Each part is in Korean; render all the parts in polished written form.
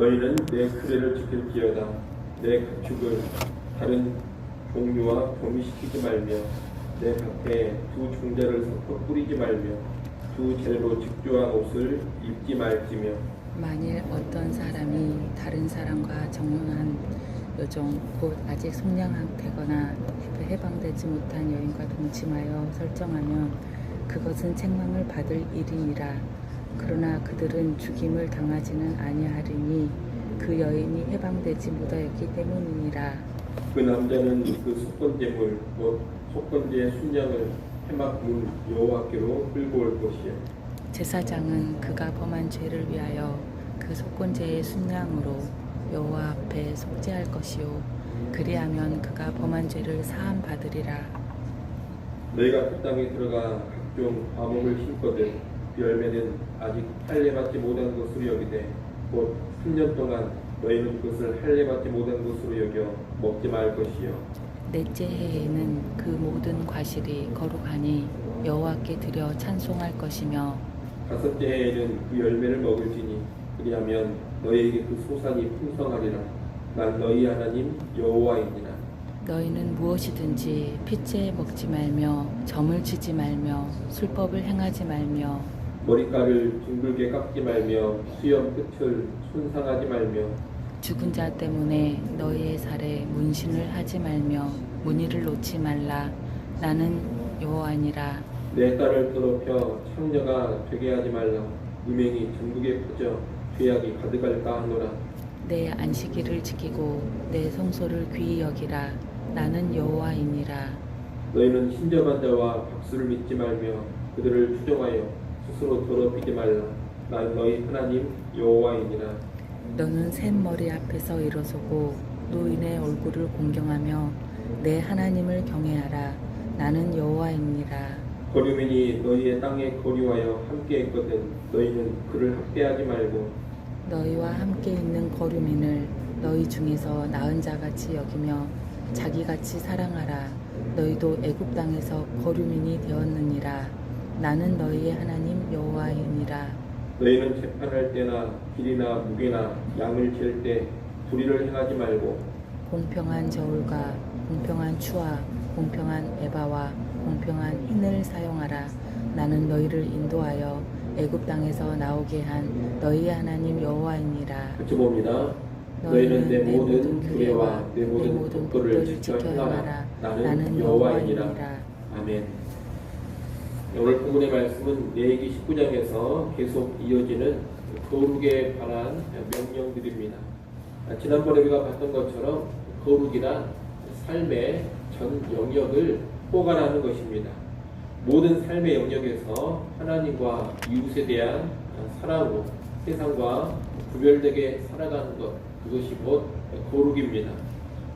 너희는 내 규례를 지킬지어다. 내 가축을 다른 종류와 교미시키지 말며 내 밭에 두 종자를 섞어 뿌리지 말며 두 재로 직조한 옷을 입지 말지며. 만일 어떤 사람이 다른 사람과 정혼한 여종 곧 아직 속량되거나 해방되지 못한 여인과 동침하여 설정하면 그것은 책망을 받을 일이니라. 그러나 그들은 죽임을 당하지는 아니하리니 그 여인이 해방되지 못하였기 때문이니라. 그 남자는 그 속건제물 곧 속건제의 순양을 해막 문 여호와께로 끌고 올 것이요. 제사장은 그가 범한 죄를 위하여 그 속건제의 순양으로 여호와 앞에 속죄할 것이요 그리하면 그가 범한 죄를 사함 받으리라. 너희가 그 땅에 들어가 각종 과목을 심거든 그 열매는 아직 할례받지 못한 것으로 여기되 곧 3년 동안 너희는 그것을 할례받지 못한 것으로 여겨 먹지 말 것이요. 넷째 해에는 그 모든 과실이 거룩하니 여호와께 드려 찬송할 것이며 다섯째 해에는 그 열매를 먹을지니 그리하면 너희에게 그 소산이 풍성하리라. 난 너희 하나님 여호와이니라. 너희는 무엇이든지 핏째 먹지 말며 점을 치지 말며 술법을 행하지 말며 머리카락을 둥글게 깎지 말며 수염 끝을 손상하지 말며 죽은 자 때문에 너희의 살에 문신을 하지 말며 무늬를 놓지 말라. 나는 여호와니라. 내 딸을 더럽혀 창녀가 되게 하지 말라. 음행이 전국에 퍼져 죄악이 가득할까 하노라. 내 안식일을 지키고 내 성소를 귀히 여기라. 나는 여호와이니라. 너희는 신접한 자와 박수를 믿지 말며 그들을 추종하여 스스로 더럽히지 말라. 난 너희 하나님 여호와이니라. 너는 샘머리 앞에서 일어서고 노인의 얼굴을 공경하며 내 하나님을 경외하라. 나는 여호와이니라. 거류민이 너희의 땅에 거류하여 함께 있거든 너희는 그를 학대하지 말고 너희와 함께 있는 거류민을 너희 중에서 나은 자같이 여기며 자기같이 사랑하라. 너희도 애굽 땅에서 거류민이 되었느니라. 나는 너희의 하나님 여호와이니라. 너희는 재판할 때나 길이나 무게나 양을 잴 때 불의를 행하지 말고 공평한 저울과 공평한 추와 공평한 에바와 공평한 흰을 사용하라. 나는 너희를 인도하여 애굽 땅에서 나오게 한 너희의 하나님 여호와이니라. 같이 봅니다. 너희는 내 모든 규례와 내 모든 법도를 지켜 행하라. 나는 여호와이니라. 아멘. 오늘 본문의 말씀은 레위기 19장에서 계속 이어지는 거룩에 관한 명령들입니다. 지난번에 우리가 봤던 것처럼 거룩이란 삶의 전 영역을 포괄하는 것입니다. 모든 삶의 영역에서 하나님과 이웃에 대한 사랑으로 세상과 구별되게 살아가는 것, 그것이 곧 거룩입니다.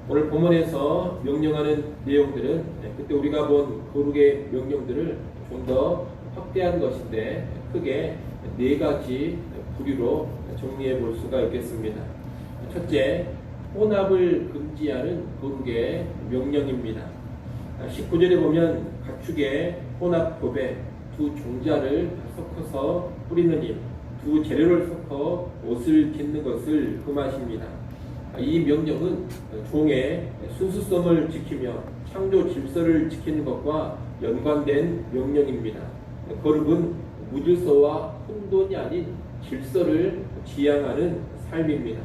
오늘 본문에서 명령하는 내용들은 그때 우리가 본 거룩의 명령들을 좀 더 확대한 것인데 크게 4가지 부류로 정리해 볼 수가 있겠습니다. 첫째, 혼합을 금지하는 거룩의 명령입니다. 19절에 보면 가축의 혼합법에 두 종자를 섞어서 뿌리는 일, 두 재료를 섞어 옷을 짓는 것을 금하십니다. 이 명령은 종의 순수성을 지키며 창조 질서를 지키는 것과 연관된 명령입니다. 거룩은 무질서와 혼돈이 아닌 질서를 지향하는 삶입니다.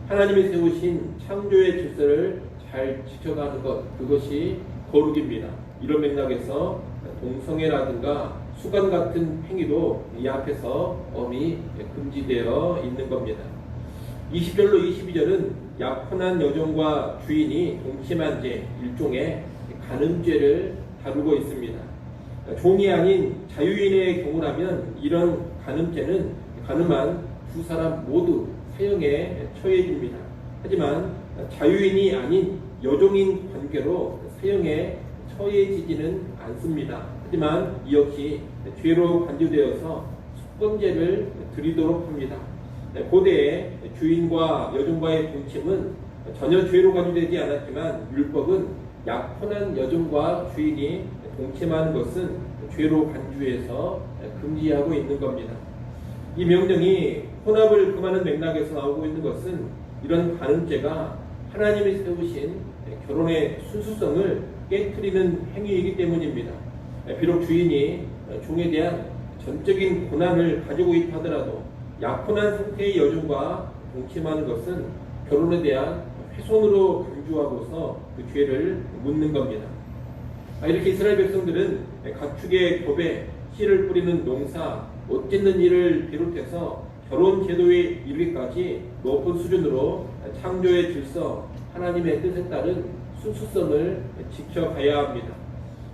하나님이 세우신 창조의 질서를 잘 지켜가는 것, 그것이 거룩입니다. 이런 맥락에서 동성애라든가 수간 같은 행위도 이 앞에서 엄히 금지되어 있는 겁니다. 20절로 22절은 약혼한 여종과 주인이 동침한 죄, 일종의 간음죄를 다루고 있습니다. 종이 아닌 자유인의 경우라면 이런 간음죄는 간음한 두 사람 모두 사형에 처해집니다. 하지만 자유인이 아닌 여종인 관계로 사형에 처해지지는 않습니다. 하지만 이 역시 죄로 간주되어서 속건제를 드리도록 합니다. 고대의 주인과 여종과의 동침은 전혀 죄로 간주되지 않았지만 율법은 약혼한 여종과 주인이 동침하는 것은 죄로 간주해서 금지하고 있는 겁니다. 이 명령이 혼합을 금하는 맥락에서 나오고 있는 것은 이런 간음죄가 하나님이 세우신 결혼의 순수성을 깨트리는 행위이기 때문입니다. 비록 주인이 종에 대한 전적인 권한을 가지고 있다 하더라도 약혼한 상태의 여종과 동침하는 것은 결혼에 대한 훼손으로 간주하고서 그 죄를 묻는 겁니다. 이렇게 이스라엘 백성들은 가축의 겹에 씨를 뿌리는 농사, 옷 찢는 일을 비롯해서 결혼 제도에 이르기까지 높은 수준으로 창조의 질서, 하나님의 뜻에 따른 순수성을 지켜가야 합니다.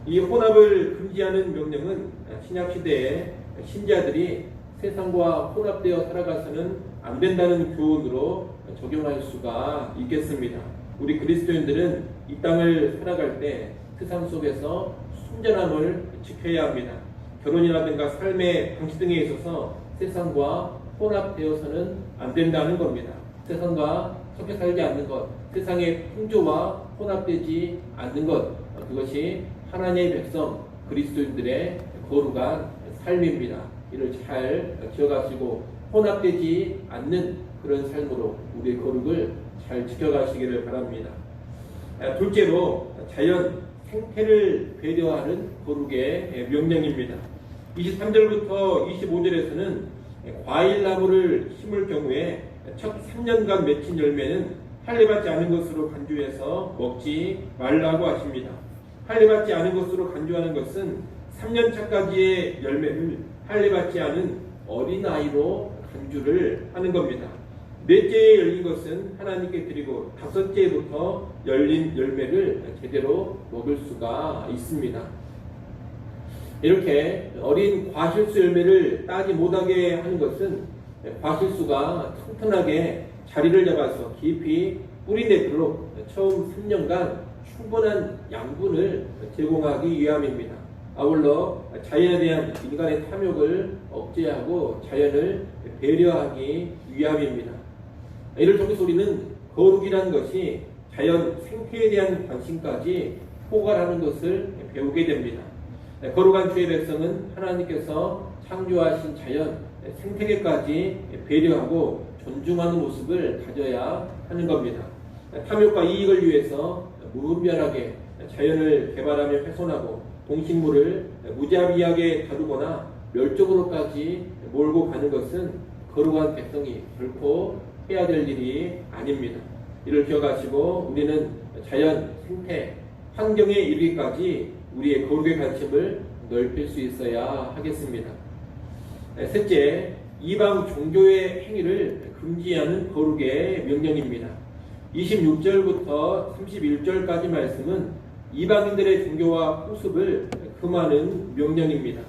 이 혼합을 금지하는 명령은 신약시대에 신자들이 세상과 혼합되어 살아가서는 안 된다는 교훈으로 적용할 수가 있겠습니다. 우리 그리스도인들은 이 땅을 살아갈 때 세상 속에서 순전함을 지켜야 합니다. 결혼이라든가 삶의 방식 등에 있어서 세상과 혼합되어서는 안 된다는 겁니다. 세상과 섞여 살지 않는 것, 세상의 풍조와 혼합되지 않는 것, 그것이 하나님의 백성 그리스도인들의 거룩한 삶입니다. 이를 잘 기억하시고 혼합되지 않는 그런 삶으로 우리의 거룩을 잘 지켜가시기를 바랍니다. 둘째로 자연 생태를 배려하는 거룩의 명령입니다. 23절부터 25절에서는 과일나무를 심을 경우에 첫 3년간 맺힌 열매는 할례받지 않은 것으로 간주해서 먹지 말라고 하십니다. 할례받지 않은 것으로 간주하는 것은 3년차까지의 열매를 할례받지 않은 어린아이로 간주를 하는 겁니다. 넷째에 열린 것은 하나님께 드리고 다섯째부터 열린 열매를 제대로 먹을 수가 있습니다. 이렇게 어린 과실수 열매를 따지 못하게 하는 것은 과실수가 튼튼하게 자리를 잡아서 깊이 뿌리내도록 처음 3년간 충분한 양분을 제공하기 위함입니다. 아울러 자연에 대한 인간의 탐욕을 억제하고 자연을 배려하기 위함입니다. 이를 통해서 우리는 거룩이라는 것이 자연 생태에 대한 관심까지 포괄하는 것을 배우게 됩니다. 거룩한 주의 백성은 하나님께서 창조하신 자연, 생태계까지 배려하고 존중하는 모습을 가져야 하는 겁니다. 탐욕과 이익을 위해서 무분별하게 자연을 개발하며 훼손하고 동식물을 무자비하게 다루거나 멸종으로까지 몰고 가는 것은 거룩한 백성이 결코 해야 될 일이 아닙니다. 이를 기억하시고 우리는 자연, 생태, 환경에 이르기까지 우리의 거룩의 관심을 넓힐 수 있어야 하겠습니다. 셋째, 이방 종교의 행위를 금지하는 거룩의 명령입니다. 26절부터 31절까지 말씀은 이방인들의 종교와 후습을 금하는 명령입니다.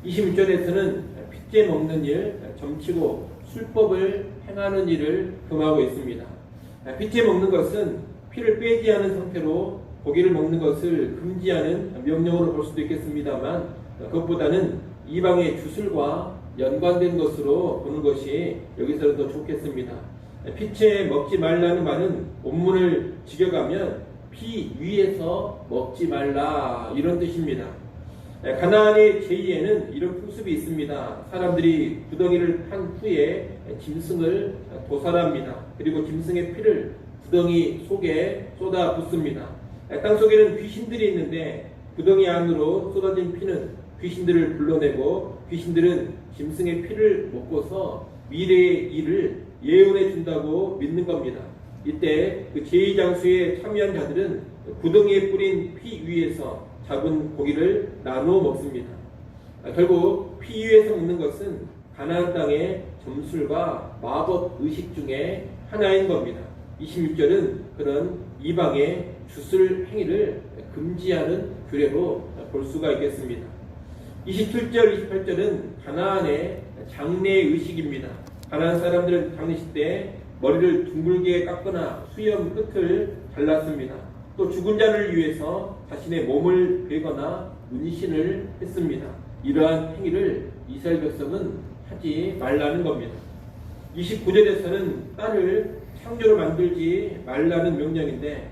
26절에서는 핏째 먹는 일, 점치고 술법을 행하는 일을 금하고 있습니다. 핏째 먹는 것은 피를 빼지 않은 상태로 고기를 먹는 것을 금지하는 명령으로 볼 수도 있겠습니다만 그것보다는 이방의 주술과 연관된 것으로 보는 것이 여기서는 더 좋겠습니다. 핏째 먹지 말라는 말은 본문을 직역하면 피 위에서 먹지 말라 이런 뜻입니다. 가나안의 제2에는 이런 풍습이 있습니다. 사람들이 구덩이를 판 후에 짐승을 도살합니다. 그리고 짐승의 피를 구덩이 속에 쏟아 붓습니다. 땅 속에는 귀신들이 있는데 구덩이 안으로 쏟아진 피는 귀신들을 불러내고 귀신들은 짐승의 피를 먹고서 미래의 일을 예언해 준다고 믿는 겁니다. 이때 그 제2장수에 참여한 자들은 구덩이에 뿌린 피 위에서 잡은 고기를 나누어 먹습니다. 결국 피 위에서 먹는 것은 가나안 땅의 점술과 마법 의식 중에 하나인 겁니다. 26절은 그런 이방의 주술 행위를 금지하는 규례로 볼 수가 있겠습니다. 27절, 28절은 가나안의 장례 의식입니다. 가나안 사람들은 장례식 때 머리를 둥글게 깎거나 수염 끝을 잘랐습니다. 또 죽은 자를 위해서 자신의 몸을 베거나 문신을 했습니다. 이러한 행위를 이스라엘 백성은 하지 말라는 겁니다. 29절에서는 딸을 창녀로 만들지 말라는 명령인데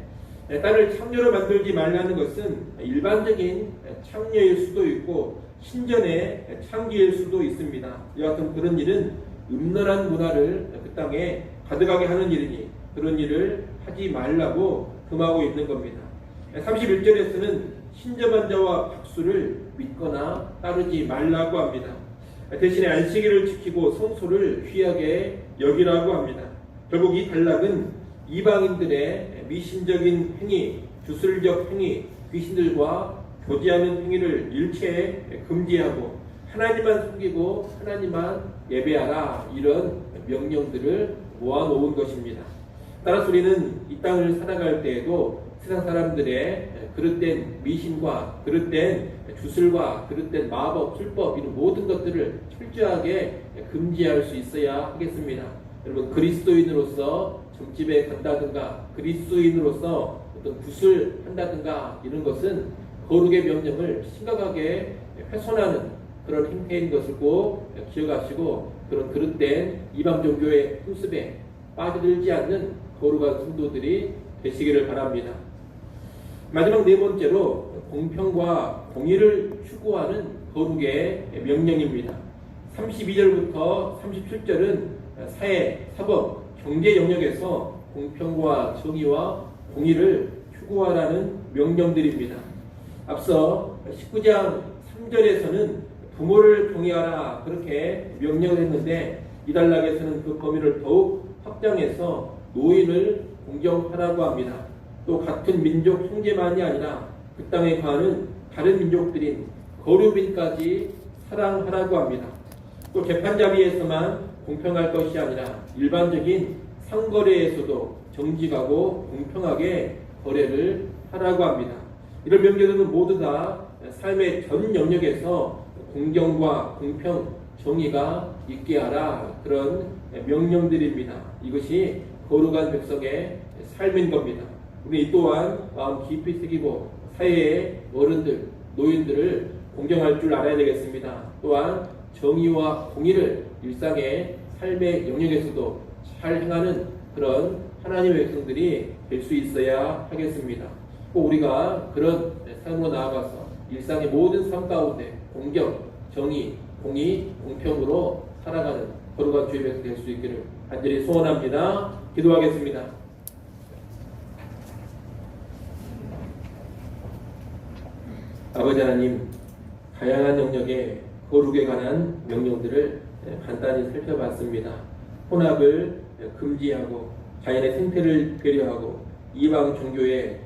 딸을 창녀로 만들지 말라는 것은 일반적인 창녀일 수도 있고 신전의 창기일 수도 있습니다. 여하튼 그런 일은 음란한 문화를 그 땅에 가득하게 하는 일이니 그런 일을 하지 말라고 금하고 있는 겁니다. 31절에서는 신접한 자와 박수를 믿거나 따르지 말라고 합니다. 대신에 안식일을 지키고 성소를 귀하게 여기라고 합니다. 결국 이 단락은 이방인들의 미신적인 행위, 주술적 행위, 귀신들과 교제하는 행위를 일체 금지하고 하나님만 섬기고 하나님만 예배하라, 이런 명령들을 모아놓은 것입니다. 따라서 우리는 이 땅을 살아갈 때에도 세상 사람들의 그릇된 미신과 그릇된 주술과 그릇된 마법, 술법, 이런 모든 것들을 철저하게 금지할 수 있어야 하겠습니다. 여러분, 그리스도인으로서 점집에 간다든가 그리스도인으로서 어떤 구슬 한다든가 이런 것은 거룩의 명령을 심각하게 훼손하는 그런 행태인 것을 꼭 기억하시고, 그런 그릇된 이방 종교의 풍습에 빠져들지 않는 거룩한 성도들이 되시기를 바랍니다. 마지막 네 번째로 공평과 공의를 추구하는 거룩의 명령입니다. 32절부터 37절은 사회, 사법, 경제 영역에서 공평과 정의와 공의를 추구하라는 명령들입니다. 앞서 19장 3절에서는 부모를 경외하라, 그렇게 명령을 했는데 이 단락에서는 그 범위를 더욱 확장해서 노인을 공경하라고 합니다. 또 같은 민족 형제만이 아니라 그 땅에 거하는 다른 민족들인 거류민까지 사랑하라고 합니다. 또 재판 자리에서만 공평할 것이 아니라 일반적인 상거래에서도 정직하고 공평하게 거래를 하라고 합니다. 이런 명령들은 모두 다 삶의 전 영역에서 공정과 공평, 정의가 있게 하라, 그런 명령들입니다. 이것이 거룩한 백성의 삶인 겁니다. 우리 또한 마음 깊이 새기고 사회의 어른들, 노인들을 공경할 줄 알아야 되겠습니다. 또한 정의와 공의를 일상의 삶의 영역에서도 잘 행하는 그런 하나님의 백성들이 될 수 있어야 하겠습니다. 꼭 우리가 그런 삶으로 나아가서 일상의 모든 삶 가운데 공경, 정의, 공의, 공평으로 살아가는 거룩한 주의 백성 될 수 있기를 간절히 소원합니다. 기도하겠습니다. 아버지 하나님, 다양한 영역의 거룩에 관한 명령들을 간단히 살펴봤습니다. 혼합을 금지하고 자연의 생태를 배려하고 이방 종교의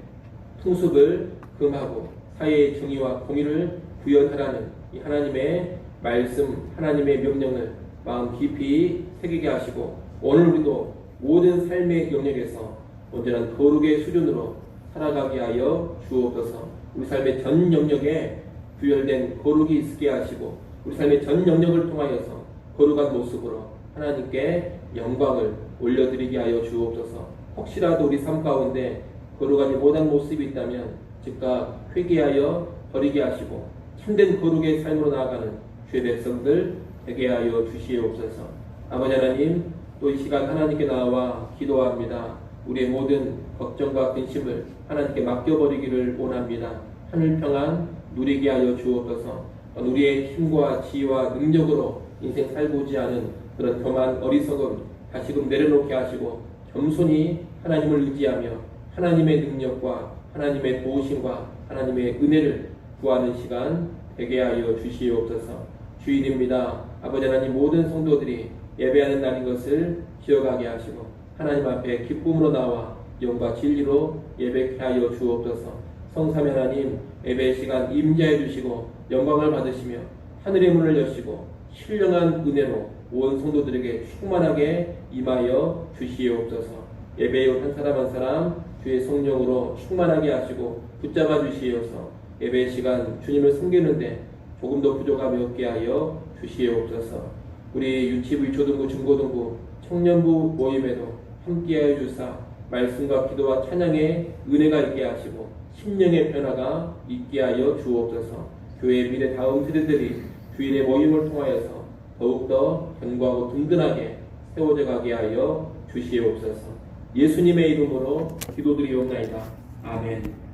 풍습을 금하고 사회의 정의와 공의를 구현하라는 이 하나님의 말씀, 하나님의 명령을 마음 깊이 새기게 하시고, 오늘 우리도 모든 삶의 영역에서 온전한 거룩의 수준으로 살아가게 하여 주옵소서. 우리 삶의 전 영역에 구별된 거룩이 있게 하시고, 우리 삶의 전 영역을 통하여서 거룩한 모습으로 하나님께 영광을 올려드리게 하여 주옵소서. 혹시라도 우리 삶 가운데 거룩하지 못한 모습이 있다면 즉각 회개하여 버리게 하시고 참된 거룩의 삶으로 나아가는 주의 백성들 되게 하여 주시옵소서. 아버지 하나님, 또 이 시간 하나님께 나와 기도합니다. 우리의 모든 걱정과 근심을 하나님께 맡겨버리기를 원합니다. 하늘 평안 누리게 하여 주옵소서. 우리의 힘과 지혜와 능력으로 인생 살고지 않은 그런 교만, 어리석음 다시금 내려놓게 하시고 겸손히 하나님을 의지하며 하나님의 능력과 하나님의 도우심과 하나님의 은혜를 구하는 시간 되게 하여 주시옵소서. 주일입니다. 아버지 하나님, 모든 성도들이 예배하는 날인 것을 기억하게 하시고 하나님 앞에 기쁨으로 나와 영과 진리로 예배케 하여 주옵소서. 성삼위 하나님, 예배 시간 임재해 주시고 영광을 받으시며 하늘의 문을 여시고 신령한 은혜로 온 성도들에게 충만하게 임하여 주시옵소서. 예배에 온 한 사람 한 사람 주의 성령으로 충만하게 하시고 붙잡아 주시옵소서. 예배 시간 주님을 섬기는데 조금 더 부족함이 없게 하여 주시옵소서. 우리 유치부, 초등부, 중고등부, 청년부 모임에도 함께하여 주사 말씀과 기도와 찬양의 은혜가 있게 하시고 심령의 변화가 있게 하여 주옵소서. 교회의 미래 다음 세대들이 주일의 모임을 통하여서 더욱더 견고하고 든든하게 세워져 가게 하여 주시옵소서. 예수님의 이름으로 기도드리옵나이다. 아멘.